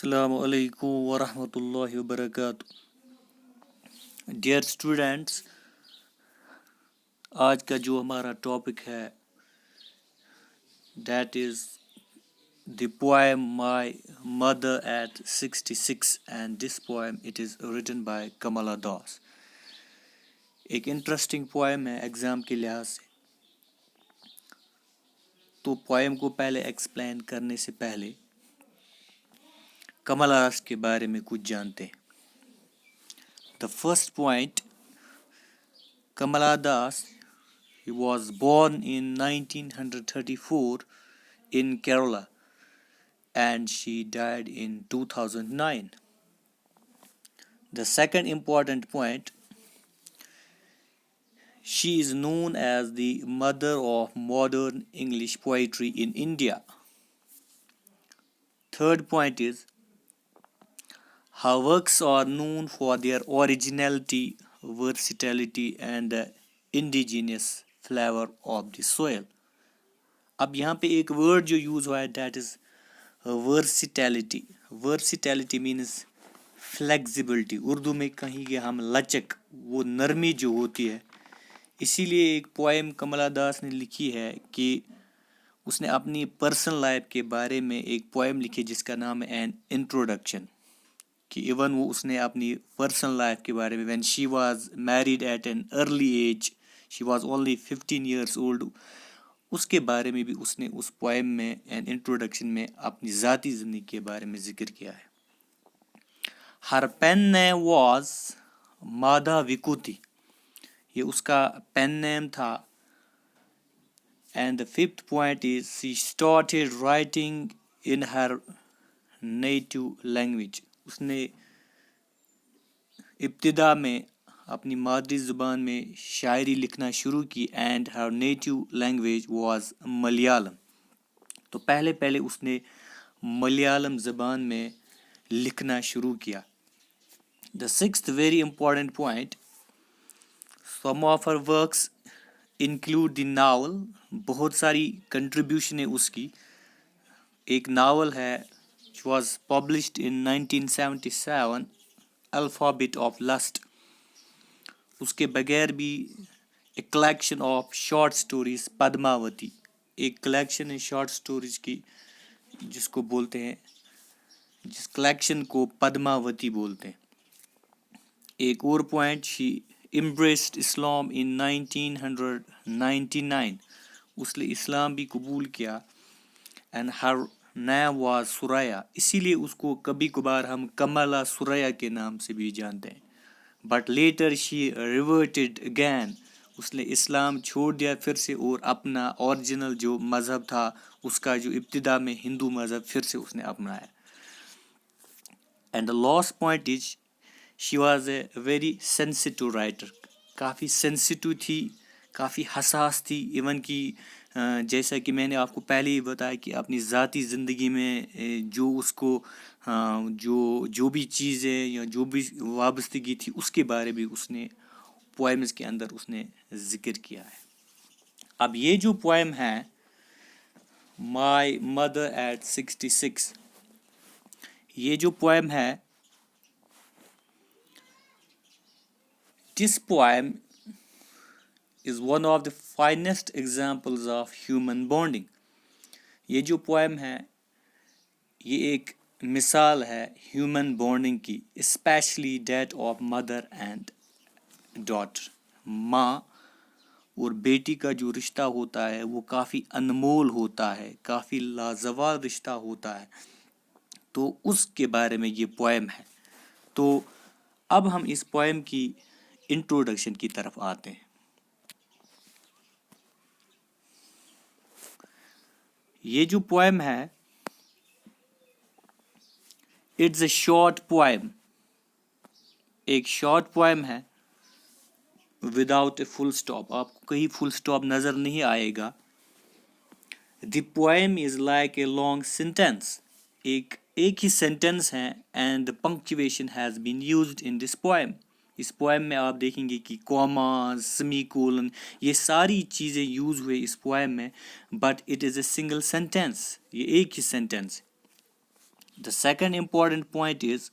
السلام علیکم ورحمۃ اللہ وبرکاتہ. ڈیئر اسٹوڈینٹس، آج کا جو ہمارا ٹاپک ہے that is the poem my mother at 66 and this poem it is written by Kamala Das. ایک انٹرسٹنگ پوئم ہے ایگزام کے لحاظ سے. تو پوئم کو پہلے ایکسپلین کرنے سے پہلے کملا داس کے بارے میں کچھ جانتے ہیں. The first point, Kamala Das, he was born in 1934 in Kerala and she died in 2009. The second important point, she is known as the mother of modern English poetry in India. Third point is, her works are known for their originality, versatility and the indigenous flavor of the soil. اب یہاں پہ ایک word جو use ہوا ہے that is versatility. Versatility means flexibility. Urdu میں کہیں گے ہم لچک، وہ نرمی جو ہوتی ہے. اسی لیے ایک پوئم کملا داس نے لکھی ہے کہ اس نے اپنی پرسنل لائف کے بارے میں ایک پوئم لکھی جس کا نام ہے این انٹروڈکشن. کہ ایون وہ اس نے اپنی پرسنل لائف کے بارے میں when she was married at an early age, she was only 15 years old, اس کے بارے میں بھی اس نے اس پوئم میں این انٹروڈکشن میں اپنی ذاتی زندگی کے بارے میں ذکر کیا ہے. ہر پین نیم واز مادھا وکوتی، یہ اس کا پین نیم تھا. And the fifth point is she started writing in her native language. اس نے ابتدا میں اپنی مادری زبان میں شاعری لکھنا شروع کی. And Hare native language was Malayalam. تو پہلے اس نے ملیالم زبان میں لکھنا شروع کیا. The sixth very important point, some of her works include the novel. بہت ساری کنٹریبیوشن ہے اس کی. ایک ناول ہے which was published in 1977, Alphabet of Lust. اس کے بغیر بھی a collection of short stories Padmavati, ایک کلیکشن ہے شارٹ سٹوریز کی جس کو بولتے ہیں، جس کلیکشن کو پدماوتی بولتے ہیں. ایک اور point, she embraced Islam in 1999. اس نے اسلام بھی قبول کیا. and her name was سوریا. اسی لیے اس کو کبھی کبھار ہم کملا سوریا کے نام سے بھی جانتے ہیں. But later she reverted again. اس نے اسلام چھوڑ دیا پھر سے اور اپنا اوریجنل جو مذہب تھا اس کا جو ابتدا میں ہندو مذہب پھر سے اس نے اپنایا. And the last point is she was a very sensitive writer. Coffee sensitive تھی، کافی حساس تھی. ایون کہ جیسا کہ میں نے آپ کو پہلے ہی بتایا کہ اپنی ذاتی زندگی میں جو اس کو جو بھی چیزیں یا جو بھی وابستگی تھی اس کے بارے میں اس نے پوئمز کے اندر اس نے ذکر کیا ہے. اب یہ جو پوئم ہے مائی مدر ایٹ 66، یہ جو پوئم ہے this poem is one of the finest examples of human bonding. یہ جو پوئم ہے یہ ایک مثال ہے ہیومن بانڈنگ کی، especially that of mother and daughter. ماں اور بیٹی کا جو رشتہ ہوتا ہے وہ کافی انمول ہوتا ہے، کافی لازوال رشتہ ہوتا ہے. تو اس کے بارے میں یہ پوئم ہے. تو اب ہم اس پوئم کی انٹروڈکشن کی طرف آتے ہیں. یہ جو پوئم ہے اٹس اے شارٹ پوئم، ایک شارٹ پوئم ہے وداؤٹ اے فل اسٹاپ. آپ کو کہیں فل اسٹاپ نظر نہیں آئے گا. The poem is like a long sentence. ایک ہی سینٹینس ہے. And the punctuation has been used in this poem. اس پوئم میں آپ دیکھیں گے کہ کوماز، سیمی کولن، یہ ساری چیزیں یوز ہوئے اس پوئم میں. But it is a single sentence, یہ ایک ہی sentence. The second important point is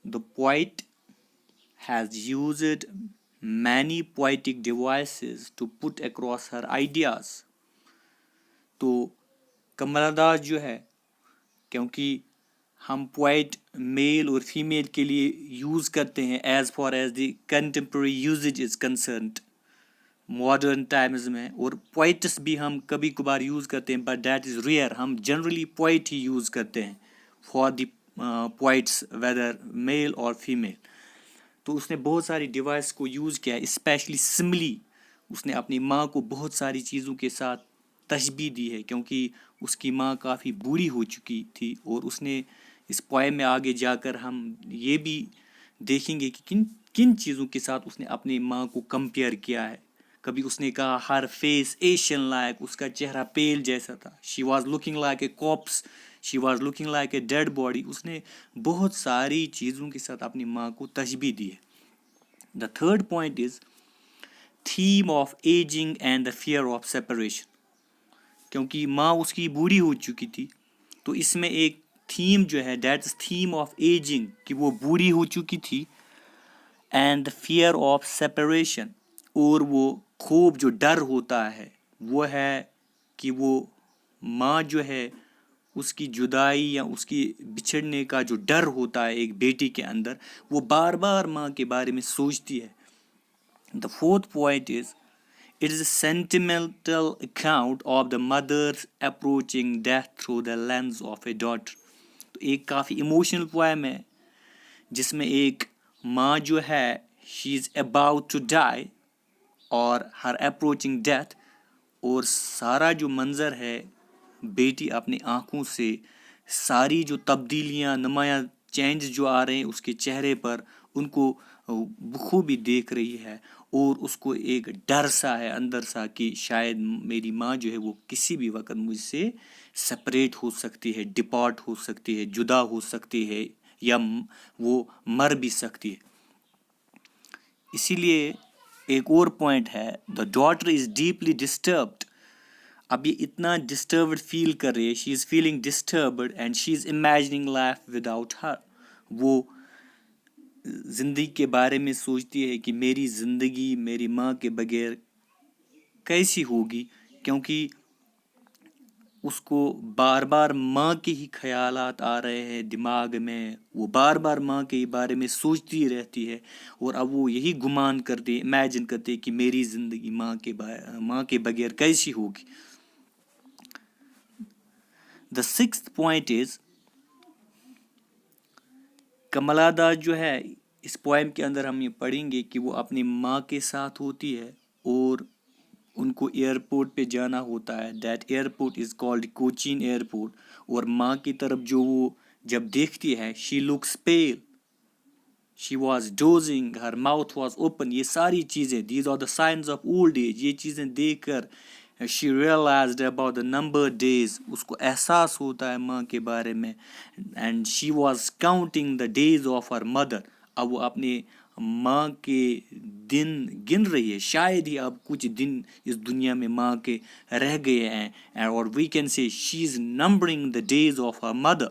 the poet has used many poetic devices to put across her ideas. تو کملا داس جو ہے، کیونکہ ہم پوائٹ میل اور فیمیل کے لیے یوز کرتے ہیں as far as the contemporary usage is concerned modern Times میں، اور پوائٹس بھی ہم کبھی کبھار یوز کرتے ہیں، بٹ دیٹ از ریئر. ہم جنرلی پوائٹ ہی یوز کرتے ہیں فار دی پوائٹس ویدر میل اور فیمیل. تو اس نے بہت ساری ڈیوائس کو یوز کیا ہے، اسپیشلی سملی. اس نے اپنی ماں کو بہت ساری چیزوں کے ساتھ تشبیہ دی ہے، کیونکہ اس کی ماں کافی بوڑھی ہو چکی تھی. اور اس نے اس پوائم میں آگے جا کر ہم یہ بھی دیکھیں گے کہ کن کن چیزوں کے ساتھ اس نے اپنی ماں کو کمپیئر کیا ہے. کبھی اس نے کہا ہر فیس ایشین لائک، اس کا چہرہ پیل جیسا تھا. She was looking like a corpse, she was looking like a dead body. اس نے بہت ساری چیزوں کے ساتھ اپنی ماں کو تشبیہ دی ہے. The third point is theme of ageing and the fear of separation. کیونکہ ماں اس کی بوڑھی ہو چکی تھی، تو اس میں ایک تھیم جو ہے that is theme of ageing, کہ وہ بوڑھی ہو چکی تھی، اینڈ فیئر آف سیپریشن، اور وہ خوب جو ڈر ہوتا ہے وہ ہے کہ وہ ماں جو ہے اس کی جدائی یا اس کی بچھڑنے کا جو ڈر ہوتا ہے ایک بیٹی کے اندر، وہ بار بار ماں کے بارے میں سوچتی ہے. The fourth point is it is a sentimental account of the mother's approaching death through the lens of a daughter. تو ایک کافی ایموشنل پوائم ہے جس میں ایک ماں جو ہے she is about to die اور her approaching death، اور سارا جو منظر ہے بیٹی اپنی آنکھوں سے ساری جو تبدیلیاں نمایاں چینج جو آ رہے ہیں اس کے چہرے پر، ان کو بخوبی دیکھ رہی ہے. اور اس کو ایک ڈر سا ہے اندر سا کہ شاید میری ماں جو ہے وہ کسی بھی وقت مجھ سے سپریٹ ہو سکتی ہے، ڈپارٹ ہو سکتی ہے، جدا ہو سکتی ہے، یا وہ مر بھی سکتی ہے. اسی لیے ایک اور پوائنٹ ہے the daughter is deeply disturbed. اب یہ اتنا ڈسٹربڈ فیل کر رہی ہے، she is feeling disturbed and she is imagining life without her. وہ زندگی کے بارے میں سوچتی ہے کہ میری زندگی میری ماں کے بغیر کیسی ہوگی، کیونکہ اس کو بار بار ماں کے ہی خیالات آ رہے ہیں دماغ میں. وہ بار بار ماں کے بارے میں سوچتی رہتی ہے، اور اب وہ یہی گمان کرتے امیجن کرتے کہ میری زندگی ماں کے بغیر کیسی ہوگی. The sixth point is Kamala Das جو ہے اس پوائم کے اندر ہم یہ پڑھیں گے کہ وہ اپنی ماں کے ساتھ ہوتی ہے اور ان کو ایئرپورٹ پہ جانا ہوتا ہے. That airport is called Cochin airport. اور ماں کی طرف جو وہ جب دیکھتی ہے she looks pale, she was dozing, her mouth was open. یہ ساری چیزیں these are the signs of old age. یہ چیزیں دیکھ کر she realised about the number days. اس کو احساس ہوتا ہے ماں کے بارے میں. And she was counting the days of her mother. اب وہ اپنے ماں کے دن گن رہی ہے، شاید ہی اب کچھ دن اس دنیا میں ماں کے رہ گئے ہیں. اور we can say she is numbering the days of her mother.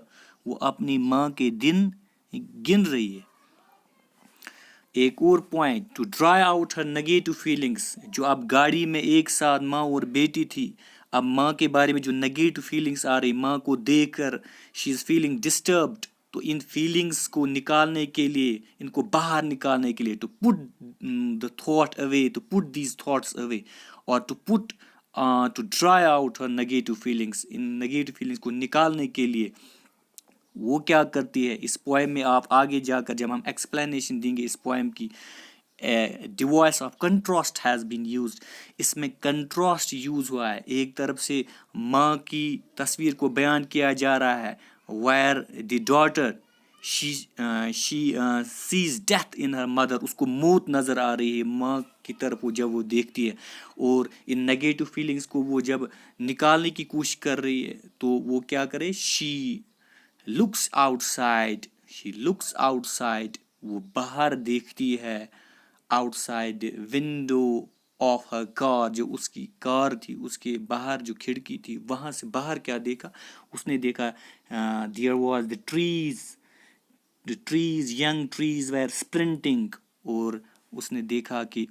وہ اپنی ماں کے دن گن رہی ہے. ایک اور point to dry out her negative feelings. جو اب گاڑی میں ایک ساتھ ماں اور بیٹی تھی، اب ماں کے بارے میں جو نگیٹو فیلنگس آ رہی ماں کو دیکھ کر شی از فیلنگ ڈسٹربڈ. تو ان فیلنگس کو نکالنے کے لیے، ان کو باہر نکالنے کے لیے to put the thought away, to put these thoughts away, اور to dry out her negative feelings. ان نگیٹو فیلنگس کو نکالنے کے لیے وہ کیا کرتی ہے اس پوائم میں. آپ آگے جا کر جب ہم ایکسپلینیشن دیں گے اس پوائم کی، device of contrast has been used. اس میں کنٹراسٹ یوز ہوا ہے. ایک طرف سے ماں کی تصویر کو بیان کیا جا رہا ہے where the daughter she sees death in her mother. اس کو موت نظر آ رہی ہے ماں کی طرف جب وہ دیکھتی ہے. اور ان نگیٹو فیلنگس کو وہ جب نکالنے کی کوشش کر رہی ہے تو وہ کیا کرے، she looks outside, she looks outside. وہ باہر دیکھتی ہے، outside window of her car, جو اس کی کار تھی اس کے باہر جو کھڑکی تھی وہاں سے باہر کیا دیکھا، اس نے دیکھا there was the trees young trees were sprinting، اور اس نے دیکھا کہ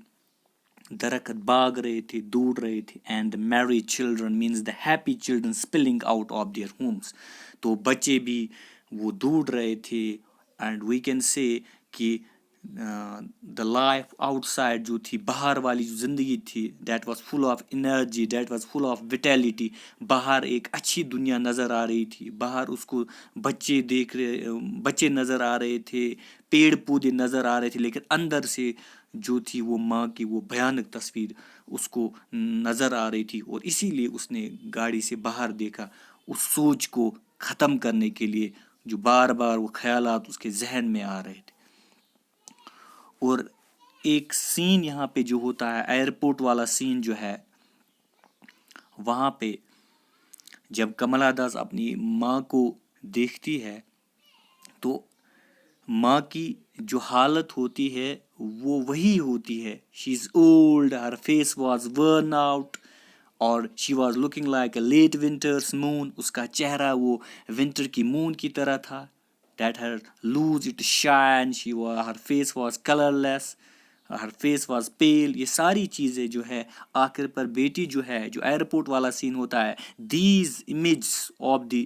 درخت بھاگ رہے تھے، دوڑ رہے تھے، and merry children means the happy children spilling out of their homes, تو بچے بھی وہ دوڑ رہے تھے، اینڈ وی کین سے کہ دا لائف آؤٹ سائڈ جو تھی، باہر والی جو زندگی تھی، that was full of energy, that was full of vitality, باہر ایک اچھی دنیا نظر آ رہی تھی، باہر اس کو بچے نظر آ رہے تھے، پیڑ پودے نظر آ رہے تھے، لیکن اندر سے جو تھی وہ ماں کی وہ بھیانک تصویر اس کو نظر آ رہی تھی، اور اسی لیے اس نے گاڑی سے باہر دیکھا، اس سوچ کو ختم کرنے کے لیے جو بار بار وہ خیالات اس کے ذہن میں آ رہے تھے۔ اور ایک سین یہاں پہ جو ہوتا ہے، ایئرپورٹ والا سین جو ہے، وہاں پہ جب کملا داس اپنی ماں کو دیکھتی ہے تو ماں کی جو حالت ہوتی ہے وہ وہی ہوتی ہے، she is old, her face was worn out, اور she was looking like a late winter's moon, اس کا چہرہ وہ ونٹر کی مون کی طرح تھا، that her lose it shine, her face was colourless, her face was pale, یہ ساری چیزیں جو ہے آخر پر بیٹی جو ہے، جو ایئرپورٹ والا سین ہوتا ہے، these images of the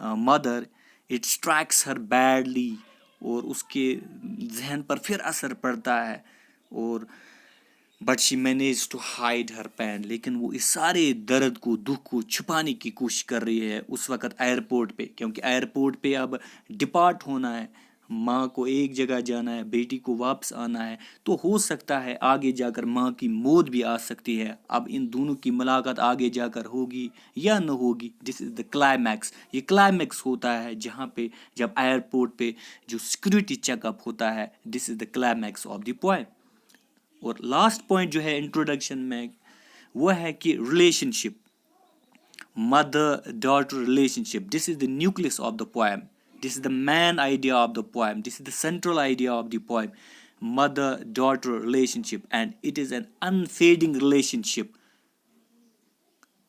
mother it strikes Hare badly, اور اس کے ذہن پر پھر اثر پڑتا ہے، اور but she manage to hide her pain, لیکن وہ اس سارے درد کو، دکھ کو چھپانے کی کوشش کر رہی ہے اس وقت ایئرپورٹ پہ، کیونکہ ایئرپورٹ پہ اب ڈپارٹ ہونا ہے، ماں کو ایک جگہ جانا ہے، بیٹی کو واپس آنا ہے، تو ہو سکتا ہے آگے جا کر ماں کی موت بھی آ سکتی ہے، اب ان دونوں کی ملاقات آگے جا کر ہوگی یا نہ ہوگی، دس از دا کلائمیکس، یہ کلائمیکس ہوتا ہے جہاں پہ جب ایئرپورٹ پہ جو سیکورٹی چیک اپ ہوتا ہے، دس is the climax of the poem. اور لاسٹ پوائنٹ جو ہے انٹروڈکشن میں وہ ہے کہ relationship, mother daughter relationship, this is the nucleus of the poem, this is the main idea of the poem, this is the central idea of the poem, mother daughter relationship, and it is an unfading relationship,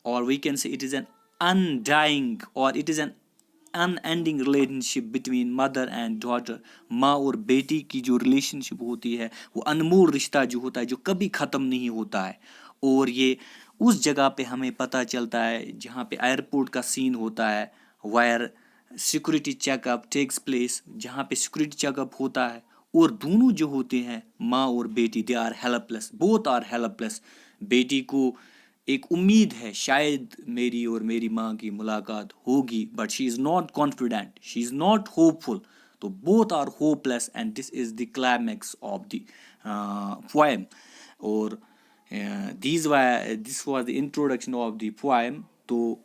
or we can say it is an undying, or it is an unending relationship between mother and daughter، ماں اور بیٹی کی جو relation شپ ہوتی ہے وہ انمول رشتہ جو ہوتا ہے، جو کبھی ختم نہیں ہوتا ہے، اور یہ اس جگہ پہ ہمیں پتہ چلتا ہے جہاں پہ ایئرپورٹ کا سین ہوتا ہے، wire security check up takes place, جہاں پہ سیکورٹی چیک اپ ہوتا ہے، اور دونوں جو ہوتے ہیں ماں اور بیٹی، they are helpless, both are helpless, بیٹی کو ایک امید ہے شاید میری اور میری ماں کی ملاقات ہوگی، but she is not confident, she is not hopeful, تو both are hopeless, and this is the climax of the poem, اور this was the introduction of the poem. تو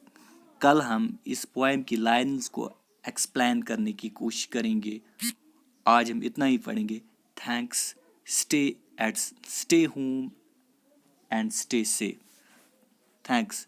کل ہم اس پوائم کی لائنز کو explain کرنے کی کوشش کریں گے، آج ہم اتنا ہی پڑھیں گے۔ Thanks, stay home and stay safe, thanks.